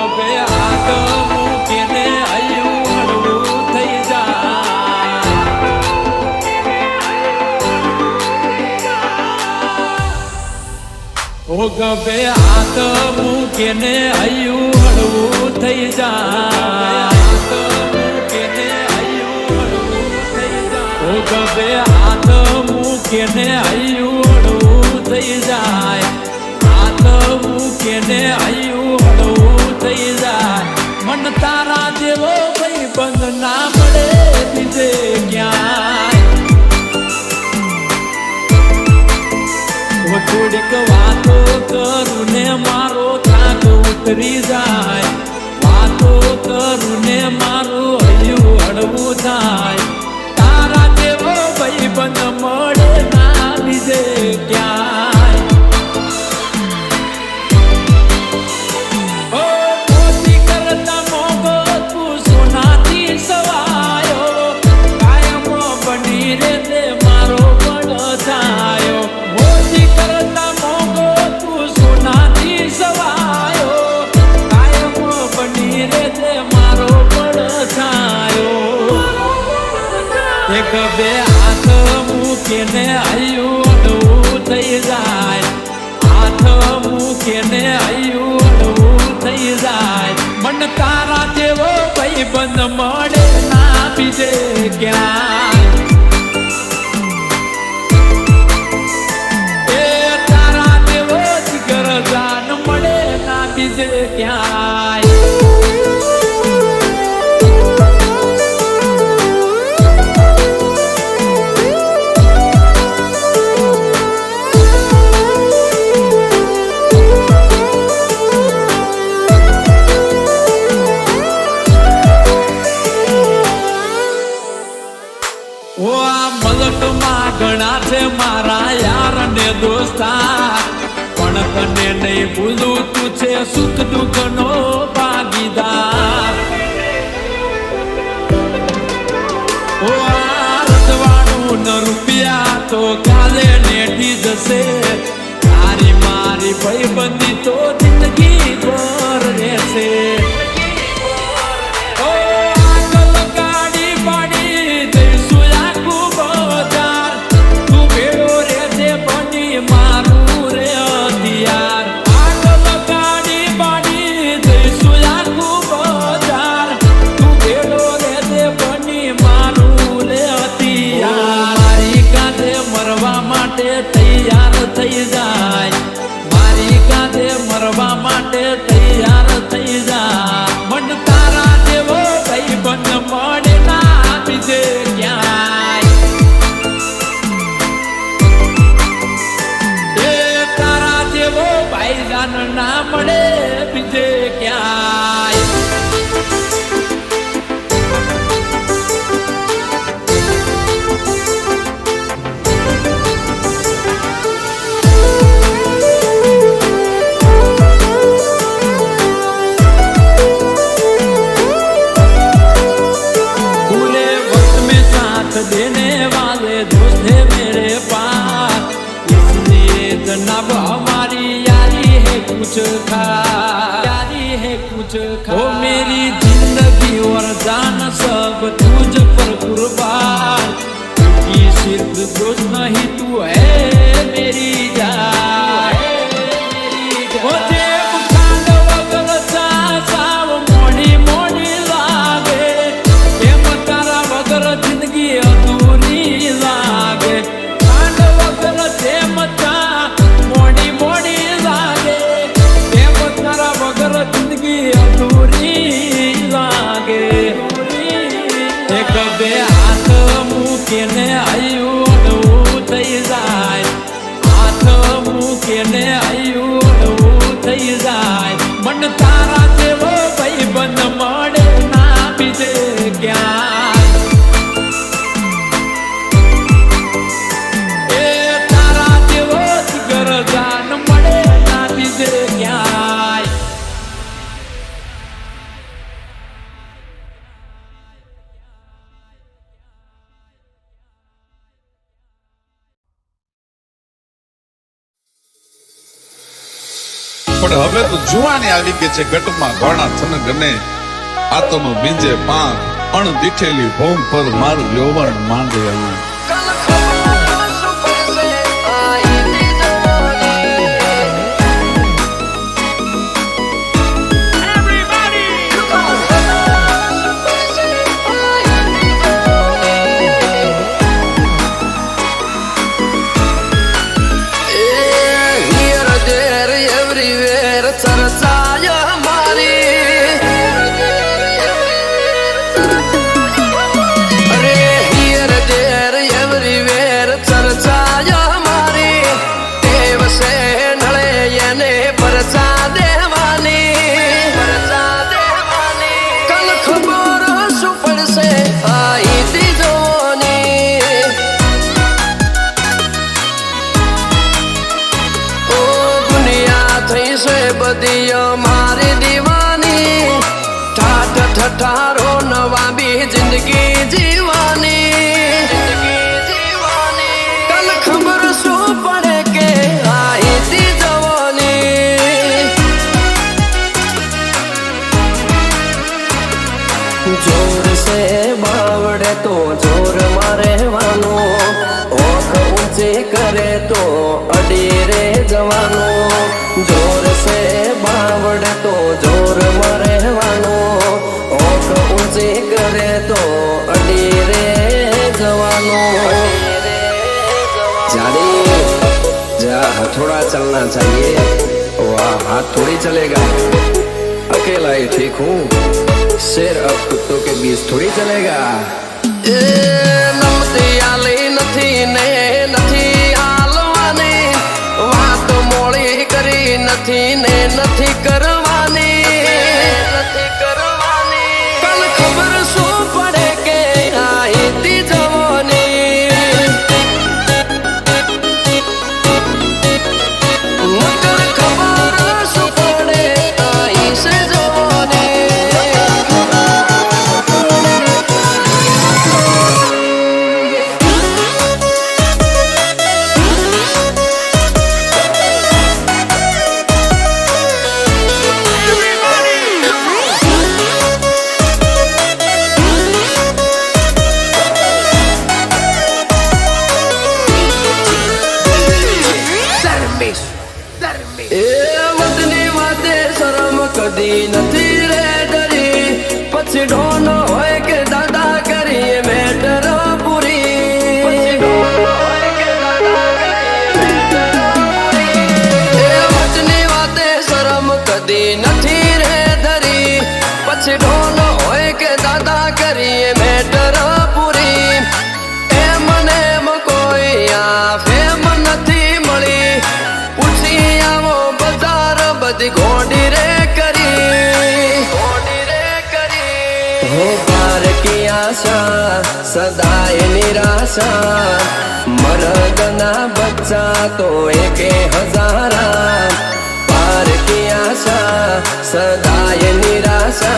ગભે હાથ મૂકીને હૈયું હળવું થઈ જાય. ઓ ગભે હાથ મૂકીને હૈયું હળવું થઈ જાય. ઓ ગભે હાથ મૂકીને હૈયું હળવું થઈ જાય. હાથ મૂકીને હૈયું હળવું થઈ જાય. મન તારા જેવો ભાઈ બંધ ના મળે બીજે ક્યાંય. થોડીક વાતો કરું ને મારો થાક ઉતરી જાય. વાતો કરું ને મારું હૈયું હળવું થાય. તારા જેવો ભાઈ બંધ મળે ના બીજે ક્યાંય. ઓ મોતી કરતા મોગો તું સોનાથી સવાયો. કાયમ બની રે તે મારો પડછાયો. મોતી કરતા મોગો તું સોનાથી સવાયો. કાયમ બની રે તે મારો પડછાયો. એક બે હાથ મૂકીને હૈયું હળવું થઈ જાય. હાથ મૂકીને હૈયું હળવું થઈ જાય. મન તારા જેવો ભાઈ બંધ મળે ના બીજે ક્યાંય. એ તારા જેવો જીગર જાન મળે ના બીજે ક્યાંય. ઓ આ મલકમાં ઘણા છે મારા યાર ને દોસ્તાર. પણ તને નહીં ભૂલું તું છે સુખ દુઃખ નો ભાગીદાર. ઓ આ રજવાડું ન રૂપિયા તો કાલે નેટી જશે. તારી મારી ભાઈબંધી તો જિંદગી ભર રહેશે. તૈયાર થઈ જાય. મારી કાંધે મરવા માટે તૈયાર થઈ જાય. મન તારા જેવો ભાઈ બંધ મળે ના બીજે ક્યાંય. એ તારા જેવો ભાઈ જાન ના મળે બીજે ક્યાંય. देने वाले दोस्त है मेरे पास. इसलिए जनाब हमारी यारी है कुछ खास. यारी है कुछ खास. वो मेरी जिंदगी और जान सब तुझ पर कुर्बान. क्योंकि सिर्फ दोस्त नहीं तू है मेरी जान. બે હાથ મૂકીને હૈયું હળવું થઈ જાય. હાથ મૂકીને હૈયું હળવું થઈ જાય. મન તારા જેવો ભાઈ બંધ મળે ના બીજે ક્યાંય. એ તારા જેવો જીગર જાન મળે ના બીજે ક્યાંય. પણ હવે તો જુવાની આવી ગઈ છે ગટમાં ઘોડા થન ગને આતનો બીજે પાંખ અણ દીઠેલી ભોમ પર મારું યૌવન માંડે मारी दीवानी ठाठ ठठारो नवाबी जिंदगी जीवानी कल खबर शू पड़े के आई थी जवानी जोर से बावड़े तो जोर मारे वानो ओख ऊंची करे तो अड़ी रे जवानो जोर से बावड़े तो जोर मारे वानो ओख ऊंची करे तो अड़ी रे जवानो जानी जा हथौड़ा चलना चाहिए वाह हाथ थोड़ी चलेगा अकेला ही ठीक हूँ शेर अब कुत्तों के बीच थोड़ी चलेगा नमती आली नथी ने नथी आलवानी वात मोड़ी करी नथी ने नथी करवानी कल खबर शू पड़े के आई थी जवानी नकर खबर शू पड़े आई से जवानी कदी नथी रे डरी पछी ढोन होए के दादा करी मेटर पूरी वचनी वाते शरम कदी नथी रे धरी पछी ढोन होए के दादा करी मेटर पूरी मने कोई आ फेम नथी मળી पूछी आवो बाजार बदी घोड़ी रे हो पार की आशा सदाए निराशा मर्दना बच्चा तो एक हजारा पार की आशा सदाए निराशा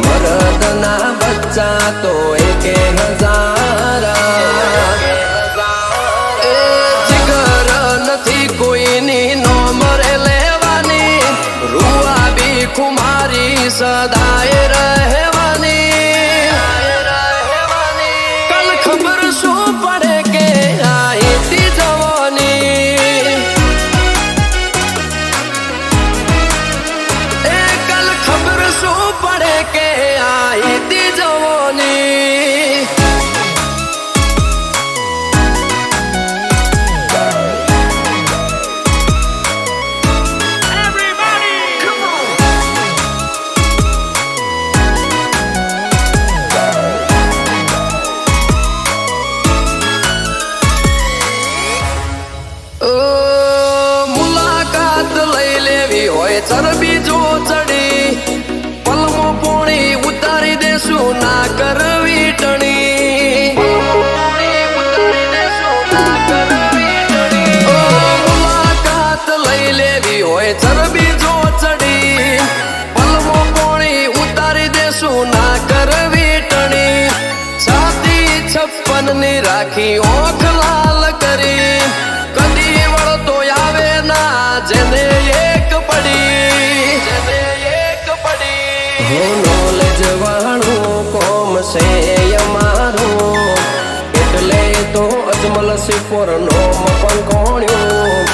मर्दना बच्चा तो एक हजारा जिगर नथी कोई नी नो मरे लेवानी रुआ भी कुमारी सदाए रहवानी कल खबर शू पड़े के आई थी जवानी कल खबर शू पड़े के आई थी जवानी चरबी जो चढ़ी पलमो पोणी उतारी देसु ना करवी टणी मुलाकात लई लेवी होय चरबी जो चढ़ी पलमो पोणी उतारी देसु ना करवी टणी छाती 56 ની રાખી ઓખ લાલ કરી કદી વળતો આવે ના જેને એક પડી હું નોલેજ વાળું કોમ છે અમારું, એટલે તો અજમલ સિફોર નોમ પણ કોણ્યું.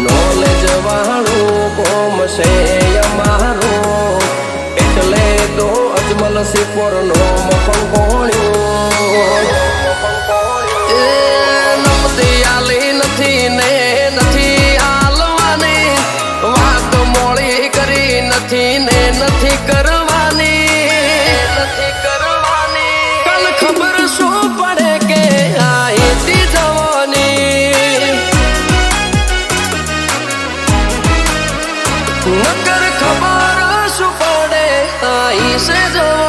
નોલેજ વાળું કોમ છે અમારું, એટલે તો અજમલ સિફોર નોમ પણ કોણ્યું. એ નમતી આલી નથી ને નથી આલવાની, વાત મોળી કરી નથી ને નથી કરવાની. કાલ ખબર શું પડે કે આઈતી જવાની, નકર ખબર શું પડે આઈ છે જવાની.